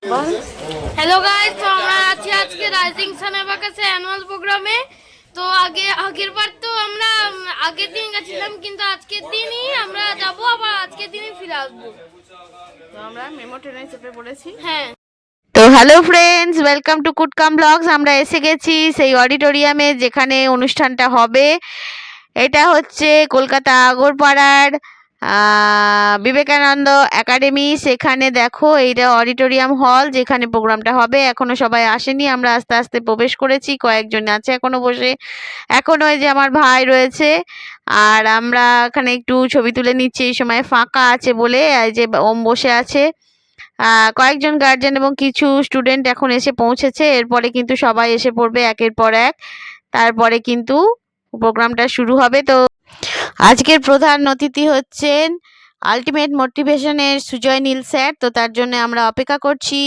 Hello guys, তো আমরা আছি আজকে রাইজিং সান অ্যাবাকাসে অ্যানুয়াল প্রোগ্রামে। তো আগের বার তো আমরা আগের দিন গেছিলাম, কিন্তু আজকের দিনই আমরা যাব, আবার আজকের দিনই ফিরে আসবো। তো আমরা মেমো ট্রেনে চেপে পড়েছি। হ্যাঁ, তো হ্যালো ফ্রেন্ডস, ওয়েলকাম টু কুটকাম ব্লগস। আমরা এসে গেছি সেই অডিটোরিয়ামে যেখানে অনুষ্ঠানটা হবে। এটা হচ্ছে কলকাতা আগরপাড়ার বিবেকানন্দ একাডেমি। সেখানে দেখো, এইটা অডিটোরিয়াম হল যেখানে প্রোগ্রামটা হবে। এখনো সবাই আসেনি, আমরা আস্তে আস্তে প্রবেশ করেছি, কয়েকজন আছে এখনো বসে। এখনো ওই যে আমার ভাই রয়েছে, আর আমরা এখানে একটু ছবি তুলে নিচ্ছি। এই সময় ফাঁকা আছে বলে, এই যে ওম বসে আছে। কয়েকজন গার্জেন এবং কিছু স্টুডেন্ট এখন এসে পৌঁছেছে। এরপরে কিন্তু সবাই এসে পড়বে একের পর এক, তারপরে কিন্তু প্রোগ্রামটা শুরু হবে। তো আজকের প্রধান অতিথি হচ্ছেন আলটিমেট মোটিভেশনের সুজয় নীল স্যার। তো তার জন্য আমরা অপেক্ষা করছি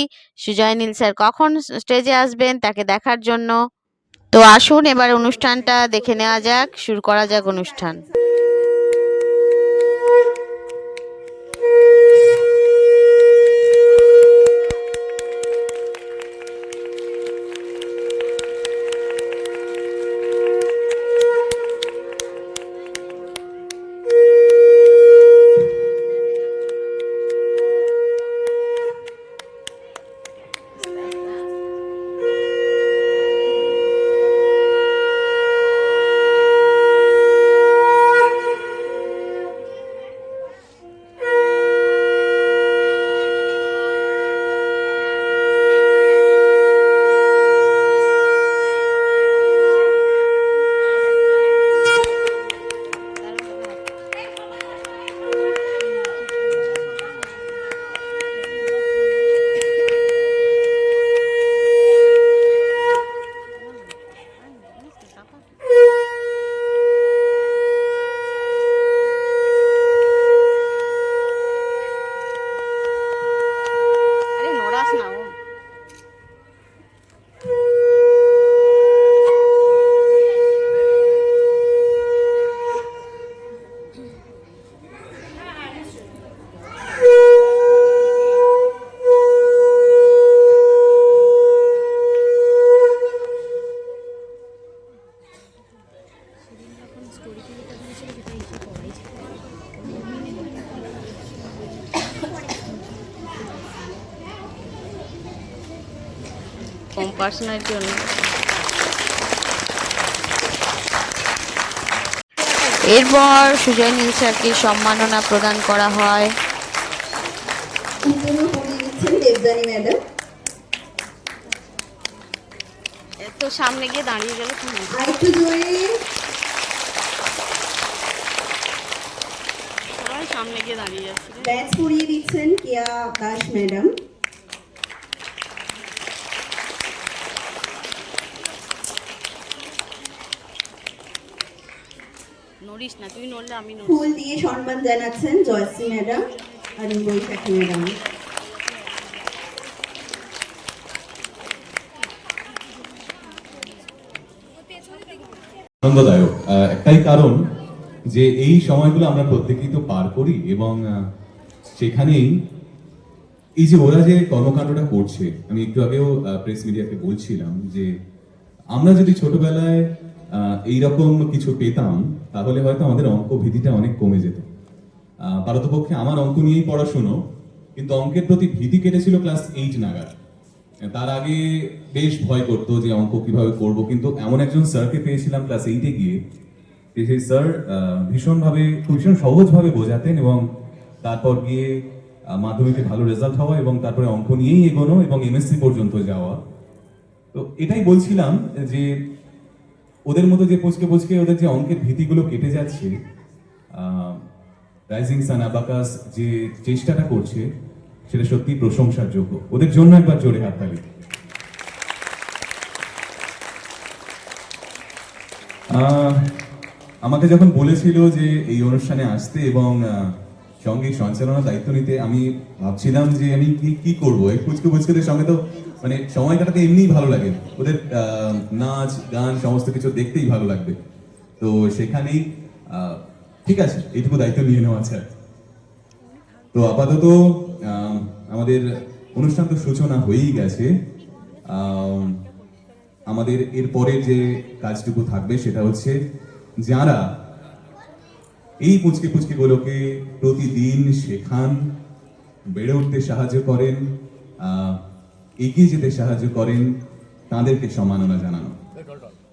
সুজয় নীল স্যার কখন স্টেজে আসবেন তাকে দেখার জন্য। তো আসুন এবার অনুষ্ঠানটা দেখে নেওয়া যাক, শুরু করা যাক অনুষ্ঠান। কম পার্সোনালিটি জন্য এরপর সুজয় নীল স্যারকে সম্মাননা প্রদান করা হয়। এত সামনে গিয়ে দাঁড়িয়ে গেলে সবাই সামনে গিয়ে দাঁড়িয়ে যাচ্ছে। ব্যাচ পড়িয়ে দিচ্ছেন কেয়া দাস ম্যাডাম। নড়িস না, তুই নড়লে আমি নড়ব। ফুল দিয়ে সম্মান জানাচ্ছেন জয়শ্রী ম্যাডাম আর বৈশাখী ম্যাডাম। আনন্দদায়ক একটাই কারণ যে এই সময়গুলো আমরা প্রত্যেকেই তো পার করি, এবং সেখানেই এই যে ওরা যে কর্মকাণ্ডটা করছে, আমি একটু আগেও প্রেস মিডিয়াকে বলছিলাম যে আমরা যদি ছোটবেলায় এইরকম কিছু পেতাম তাহলে হয়তো আমাদের অঙ্ক ভীতিটা অনেক কমে যেত। পারতপক্ষে আমার অঙ্ক নিয়েই পড়াশুনো, কিন্তু অঙ্কের প্রতি ভীতি কেটেছিল ক্লাস 8 নাগাদ। তার আগে বেশ ভয় করতো যে অঙ্ক কিভাবে করব, কিন্তু এমন একজন স্যারকে পেয়েছিলাম ক্লাস 8-এ গিয়ে, সেই স্যার ভীষণ সহজভাবে বোঝাতেন, এবং তারপর গিয়ে মাধ্যমিকে ভালো রেজাল্ট হওয়া এবং তারপরে অঙ্ক নিয়েই এগোনো এবং এমএসসি পর্যন্ত যাওয়া। তো এটাই বলছিলাম যে ওদের মতো যে পচকে ওদের যে অঙ্কের ভীতিগুলো কেটে যাচ্ছে, রাইজিং সান অ্যাবাকাস যে চেষ্টাটা করছে সেটা সত্যি প্রশংসার যোগ্য। ওদের জন্য একবার জোরে হাততালি। আমাকে যখন বলেছিল যে এই অনুষ্ঠানে আসতে এবং সঙ্গে সঞ্চালনার দায়িত্ব নিতে, আমি ভাবছিলাম যে আমি কি করবো। এই পুচকুদের সঙ্গে তো মানে সময় কাটাতে এমনিই ভালো লাগে, ওদের নাচ গান সমস্ত কিছু দেখতেই ভালো লাগবে। তো সেখানেই ঠিক আছে, এইটুকু দায়িত্ব নিয়ে নেওয়া আছে। তো আপাতত আমাদের অনুষ্ঠান তো সূচনা হয়েই গেছে। আমাদের এরপরে যে কাজটুকু থাকবে সেটা হচ্ছে যারা এই পুচকে পুচকেগুলোকে প্রতিদিন শেখান, বেড়ে উঠতে সাহায্য করেন, এগিয়ে যেতে সাহায্য করেন, তাদেরকে সম্মাননা জানানো।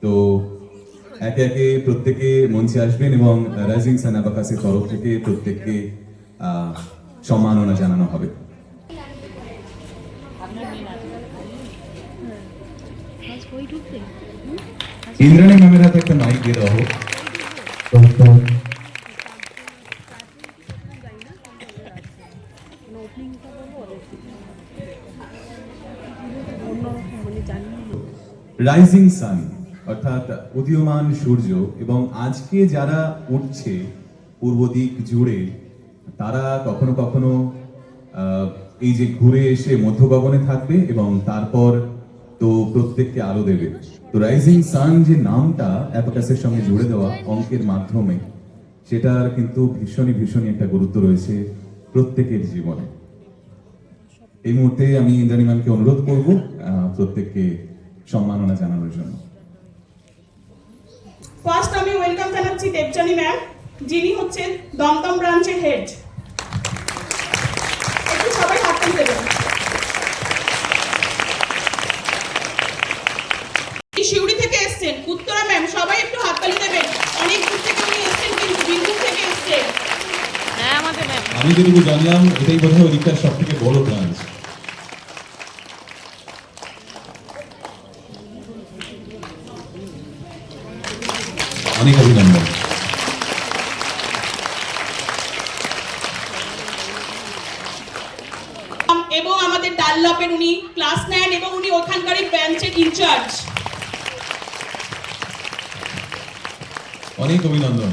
তো একে একে প্রত্যেকে মঞ্চে আসবেন এবং রাইজিং সান অ্যাবাকাসের তরফ থেকে প্রত্যেককে সম্মাননা জানানো হবে। ইন্দ্রাণী ম্যামের হাতে একটা মাইক দিয়ে দেওয়া হোক। রাইজিং সান অর্থাৎ উদীয়মান সূর্য, এবং আজকে যারা উঠছে পূর্ব দিক জুড়ে, তারা কখনো কখনো এই যে ঘুরে এসে মধ্য গগনে থাকবে এবং তারপর তো প্রত্যেককে আলো দেবে। তো রাইজিং সান যে নামটা অ্যাবাকাসের সঙ্গে জুড়ে দেওয়া অঙ্কের মাধ্যমে, সেটার কিন্তু ভীষণই একটা গুরুত্ব রয়েছে প্রত্যেকের জীবনে। এই মুহূর্তে আমি ইন্দ্রাণী ম্যামকে অনুরোধ করব প্রত্যেককে সম্মাননা জানানোর জন্য। ফার্স্ট আমি ওয়েলকাম জানাচ্ছি দেবজানী ম্যাম, যিনি হচ্ছেন দমদম ব্রাঞ্চের হেড। একটু সবাই হাততালি দেবেন। শিউড়ি থেকে এসেছেন উত্তরা ম্যাম, সবাই একটু হাততালি দেবেন। অনেক দূর থেকে উনি এসেছেন, কিন্তু বিন্দুর থেকে এসেছেন। হ্যাঁ আমাদের ম্যাম। আমি যেটুকু জানলাম এটাই বোধহয় ওদিকটার সব থেকে বড় ব্রাঞ্চ। অনেক অভিনন্দন। এবং আমাদের ডানলপের উনি ক্লাস নেন এবং উনি ওখানকারই ব্রাঞ্চের ইনচার্জ। অনেক অভিনন্দন।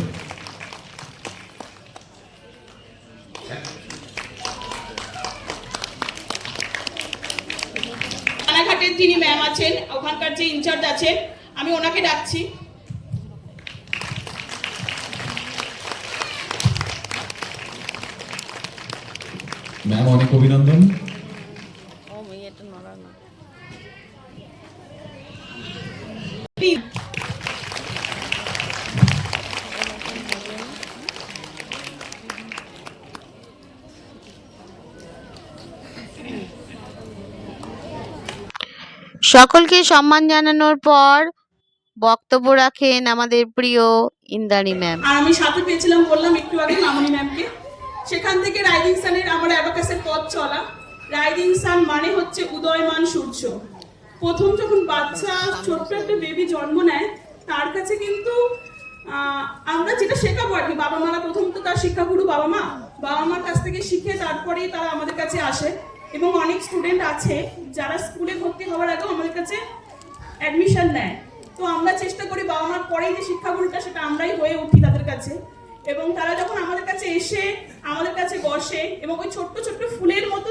রানাঘাটের যিনি ম্যাম আছেন, ওখানকার যে ইনচার্জ আছেন, আমি ওনাকে ডাকছি। ম্যাম অনেক অভিনন্দন। ও মেয়েটা নড়া না। সকলকে সম্মান জানানোর পর বক্তব্য রাখেন আমাদের প্রিয় ইন্দ্রাণী ম্যাম। আর আমি সাথে পেয়েছিলাম, বললাম একটু আগে, মামনি ম্যামকে। সেখান থেকে রাইজিং সানের আমার অ্যাবাকাসের পথ চলা। রাইজিং সান মানে হচ্ছে উদয়মান সূর্য। প্রথম যখন বাচ্চা ছোট্ট একটা বেবি জন্ম নেয়, তার কাছে কিন্তু আমরা যেটা শেখাবো আর কি, বাবা মারা প্রথমত তার শিক্ষাগুরু বাবা মার কাছ থেকে শিখে তারপরেই তারা আমাদের কাছে আসে। এবং অনেক স্টুডেন্ট আছে যারা স্কুলে ভর্তি হওয়ার আগেও আমাদের কাছে অ্যাডমিশন নেয়। তো আমরা চেষ্টা করি বাবা মার পরেই যে শিক্ষাগুরুটা, সেটা আমরাই হয়ে উঠি তাদের কাছে। এবং তারা যখন আমাদের কাছে এসে আমাদের কাছে বসে, এবং ওই ছোট্ট ছোট্ট ফুলের মতো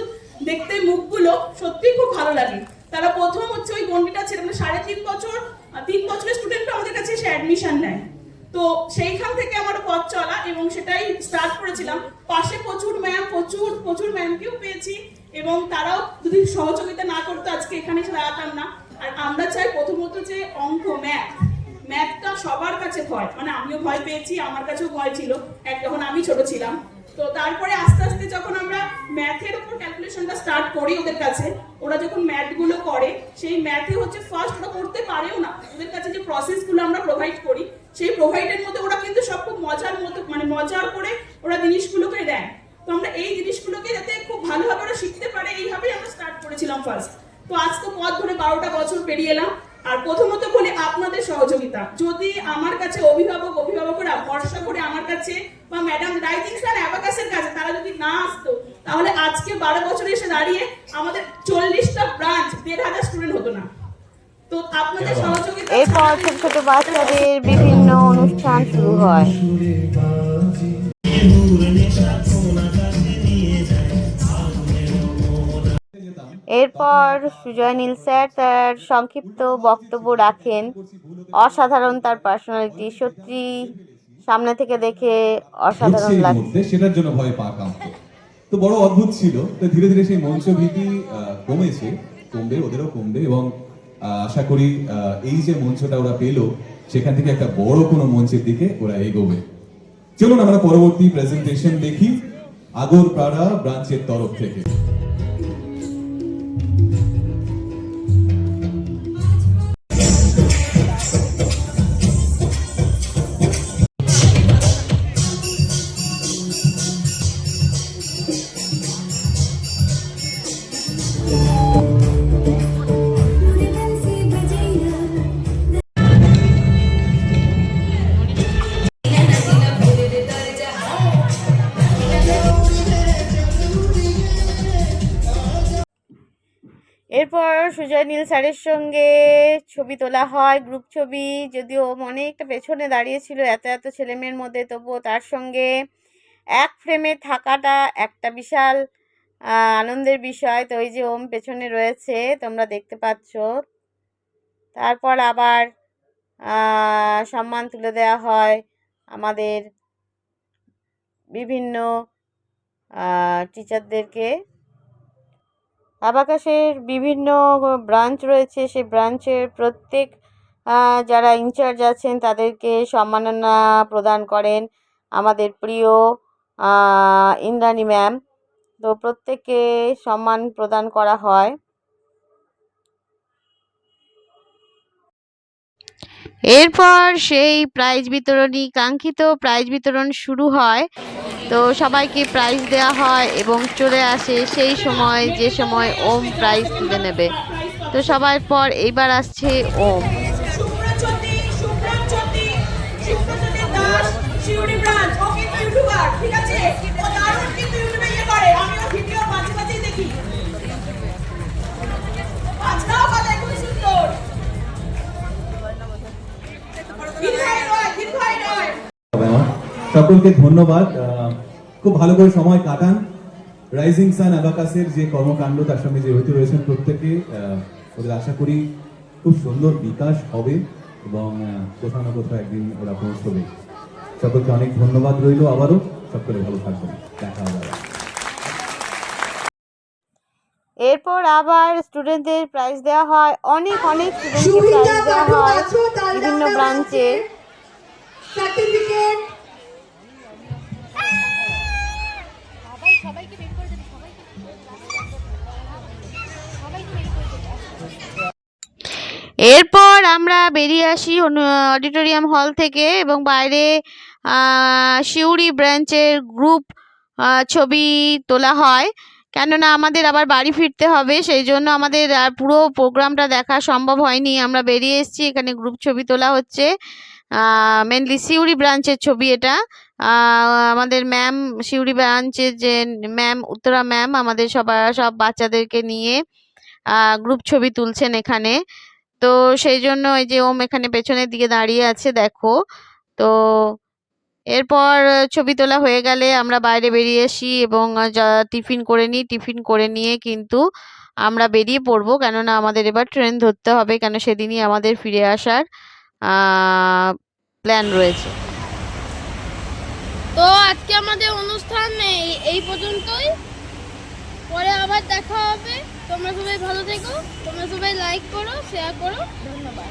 দেখতে মুখগুলো সত্যিই খুব ভালো লাগে। তারা প্রথম হচ্ছে ওই গন্ডিটা ছেড়ে, মানে 3.5 বছর 3 বছরের স্টুডেন্টরা আমাদের কাছে এসে অ্যাডমিশন নেয়। তো সেইখান থেকে আমার পথ চলা, এবং সেটাই স্টার্ট করেছিলাম। পাশে প্রচুর ম্যামকেও পেয়েছি, এবং তারাও যদি সহযোগিতা না করতো আজকে এখানে দাঁড়াতাম না। আর আমরা চাই প্রথমত যে অঙ্ক, ম্যাথটা সবার কাছে ভয়, মানে আমিও ভয় পেয়েছি, আমার কাছেও ভয় ছিল যখন আমি ছোট ছিলাম। তো তারপরে আস্তে আস্তে যখন আমরা ম্যাথের উপর ক্যালকুলেশনটা স্টার্ট করি ওদের কাছে, ওরা যখন ম্যাথগুলো করে, সেই ম্যাথে হচ্ছে ফার্স্ট ওরা করতে পারেও না। ওদের কাছে যে প্রসেসগুলো আমরা প্রোভাইড করি, সেই প্রোভাইডের মধ্যে ওরা কিন্তু সব খুব মজার করে ওরা জিনিসগুলোকে দেয়। তো আমরা এই জিনিসগুলোকে যাতে খুব ভালোভাবে ওরা শিখতে পারে, এইভাবেই আমরা স্টার্ট করেছিলাম ফার্স্ট। তো আজ তো পথ ধরে 12টা বছর পেরিয়ে এলাম। আর প্রথমত বলি আপনাদের সহযোগিতা, যদি আমার কাছে অভিভাবকরা ভরসা করে আমার কাছে বা ম্যাডাম রাইজিং সান অ্যাবাকাসের কাছে তারা যদি না আসতো, তাহলে আজকে 12 বছরে এসে দাঁড়িয়ে আমাদের 40টা ব্রাঞ্চ 1,500 স্টুডেন্ট হতো না। তো আপনাদের সহযোগিতা, এরপর ছোট ছোট বাচ্চাদের বিভিন্ন অনুষ্ঠান শুরু হয়। এরপর সুজয় নীল স্যার তার সংক্ষিপ্ত বক্তব্য রাখেন। অসাধারণ তার পার্সোনালিটি, সত্যি সামনে থেকে দেখে অসাধারণ লাগছে। সেটার জন্য ভয় পা কাঁপতো। তো বড় অদ্ভুত ছিল। তো ধীরে ধীরে সেই মঞ্চ ভীতি কমবে, ওদেরও কমবে, এবং আশা করি এই যে মঞ্চটা ওরা পেলো সেখান থেকে একটা বড় কোনো মঞ্চের দিকে ওরা এগোবে। চলুন আমরা পরবর্তী প্রেজেন্টেশন দেখি আগরপাড়া ব্রাঞ্চের তরফ থেকে। এরপর সুজয় নীল স্যারের সঙ্গে ছবি তোলা হয়, গ্রুপ ছবি। যদিও অনেকটা পেছনে দাঁড়িয়েছিল এত এত ছেলেমেয়ের মধ্যে, তবুও তার সঙ্গে এক ফ্রেমে থাকাটা একটা বিশাল আনন্দের বিষয়। তো এই যে ওম পেছনে রয়েছে, তোমরা দেখতে পাচ্ছ। তারপর আবার সম্মান তুলে দেওয়া হয় আমাদের বিভিন্ন টিচারদেরকে। অ্যাবাকাসের বিভিন্ন ব্রাঞ্চ রয়েছে, সেই ব্রাঞ্চের প্রত্যেক যারা ইনচার্জ আছেন তাদেরকে সম্মাননা প্রদান করেন আমাদের প্রিয় ইন্দ্রাণী ম্যাম। তো প্রত্যেককে সম্মান প্রদান করা হয়। এরপর সেই প্রাইজ বিতরণী, কাঙ্ক্ষিত প্রাইজ বিতরণ শুরু হয়। তো সবাইকে প্রাইজ দেওয়া হয় এবং চলে আসে সেই সময় যে সময় ওম প্রাইজ তুলে নেবে। তো সবার পর এইবার আসছে ওম। সকলকে ধন্যবাদ, খুব ভালো করে সময় কাটান। রাইজিং সান অ্যাবাকাসের যে কর্মকাণ্ড তার সঙ্গে যে জড়িত রয়েছেন প্রত্যেকে, ওদের আশা করি খুব সুন্দর বিকাশ হবে এবং কোথাও না কোথাও একদিন ওরা পৌঁছবে। সকলকে অনেক ধন্যবাদ রইল, আবারও সকলে ভালো থাকবেন, দেখা হবে। এরপর আবার স্টুডেন্টদের প্রাইজ দেওয়া হয়, অনেক অনেক স্টুডেন্টকে প্রাইজ দেওয়া হয় বিভিন্ন ব্রাঞ্চে। সার্টিফিকেট এরপর আমরা বেরিয়ে আসি অডিটোরিয়াম হল থেকে এবং বাইরে শিউরি ব্রাঞ্চের গ্রুপ ছবি তোলা হয়। কেননা আমাদের আবার বাড়ি ফিরতে হবে, সেই জন্য আমাদের পুরো প্রোগ্রামটা দেখা সম্ভব হয়নি। আমরা বেরিয়ে এসেছি, এখানে গ্রুপ ছবি তোলা হচ্ছে, মেনলি সিউড়ি ব্রাঞ্চের ছবি এটা। আমাদের ম্যাম, সিউড়ি ব্রাঞ্চের যে ম্যাম উত্তরা ম্যাম, আমাদের সব বাচ্চাদেরকে নিয়ে গ্রুপ ছবি তুলছেন এখানে। তো সেই জন্য এই যে ওম এখানে পেছনের দিকে দাঁড়িয়ে আছে, দেখো। তো এরপর ছবি তোলা হয়ে গেলে আমরা বাইরে বেরিয়ে আসি এবং টিফিন করে নিই। টিফিন করে নিয়ে কিন্তু আমরা বেরিয়ে পড়বো, কেননা আমাদের এবার ট্রেন ধরতে হবে, কেন সেদিনই আমাদের ফিরে আসার প্ল্যান রয়েছে। তো আজকে আমাদের অনুষ্ঠান এই পর্যন্তই, পরে আবার দেখা হবে। তোমরা সবাই ভালো থেকো, তোমরা সবাই লাইক করো, শেয়ার করো, ধন্যবাদ।